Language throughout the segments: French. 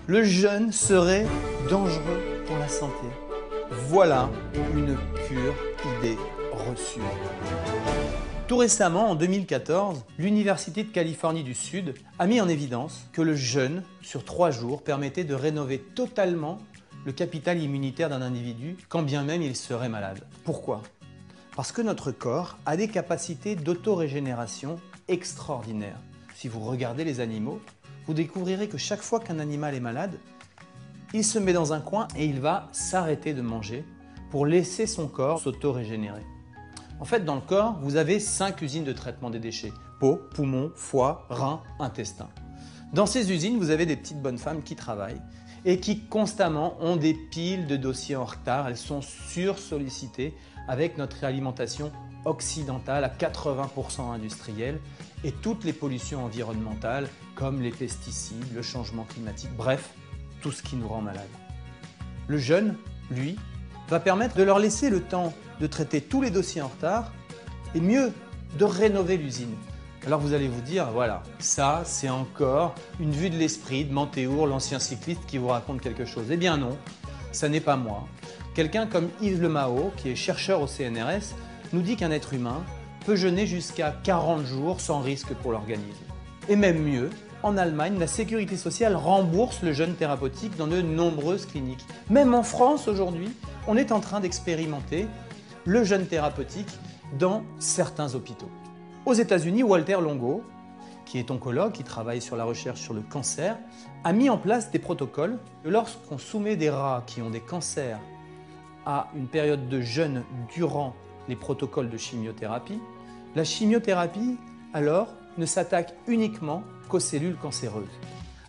Le jeûne serait dangereux pour la santé. Voilà une pure idée reçue. Tout récemment, en 2014, l'Université de Californie du Sud a mis en évidence que le jeûne sur 3 jours permettait de rénover totalement le capital immunitaire d'un individu, quand bien même il serait malade. Pourquoi? Parce que notre corps a des capacités d'autorégénération extraordinaires. Si vous regardez les animaux, vous découvrirez que chaque fois qu'un animal est malade, il se met dans un coin et il va s'arrêter de manger pour laisser son corps s'autorégénérer. En fait, dans le corps, vous avez 5 usines de traitement des déchets. Peau, poumons, foie, reins, intestin. Dans ces usines, vous avez des petites bonnes femmes qui travaillent et qui constamment ont des piles de dossiers en retard. Elles sont sursollicitées avec notre alimentation occidentale à 80% industrielle et toutes les pollutions environnementales comme les pesticides, le changement climatique, bref, tout ce qui nous rend malades. Le jeûne, lui, va permettre de leur laisser le temps de traiter tous les dossiers en retard et mieux, de rénover l'usine. Alors vous allez vous dire, voilà, ça c'est encore une vue de l'esprit de Mantéour, l'ancien cycliste qui vous raconte quelque chose. Eh bien non, ça n'est pas moi. Quelqu'un comme Yves Lemao, qui est chercheur au CNRS, nous dit qu'un être humain peut jeûner jusqu'à 40 jours sans risque pour l'organisme. Et même mieux, en Allemagne, la sécurité sociale rembourse le jeûne thérapeutique dans de nombreuses cliniques. Même en France aujourd'hui, on est en train d'expérimenter le jeûne thérapeutique dans certains hôpitaux. Aux États-Unis, Walter Longo, qui est oncologue, qui travaille sur la recherche sur le cancer, a mis en place des protocoles. Lorsqu'on soumet des rats qui ont des cancers à une période de jeûne durant les protocoles de chimiothérapie, la chimiothérapie, alors, ne s'attaque uniquement qu'aux cellules cancéreuses.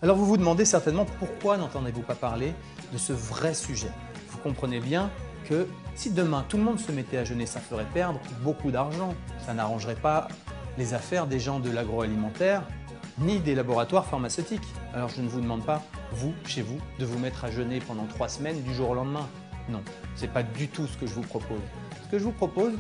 Alors vous vous demandez certainement pourquoi n'entendez-vous pas parler de ce vrai sujet. Vous comprenez bien que si demain tout le monde se mettait à jeûner, ça ferait perdre beaucoup d'argent. Ça n'arrangerait pas les affaires des gens de l'agroalimentaire ni des laboratoires pharmaceutiques. Alors je ne vous demande pas, vous, chez vous, de vous mettre à jeûner pendant 3 semaines du jour au lendemain. Non, ce n'est pas du tout ce que je vous propose. Ce que je vous propose,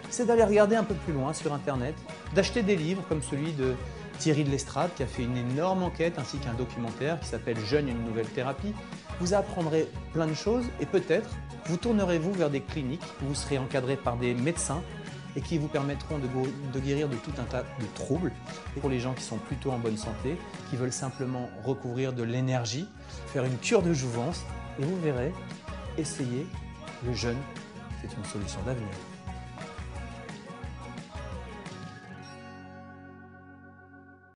c'est d'aller regarder un peu plus loin sur Internet, d'acheter des livres comme celui de Thierry de L'Estrade qui a fait une énorme enquête ainsi qu'un documentaire qui s'appelle « Jeûne, une nouvelle thérapie ». Vous apprendrez plein de choses et peut-être vous tournerez-vous vers des cliniques où vous serez encadré par des médecins et qui vous permettront de guérir de tout un tas de troubles. Et pour les gens qui sont plutôt en bonne santé, qui veulent simplement recouvrir de l'énergie, faire une cure de jouvence, et vous verrez, essayez le jeûne, c'est une solution d'avenir.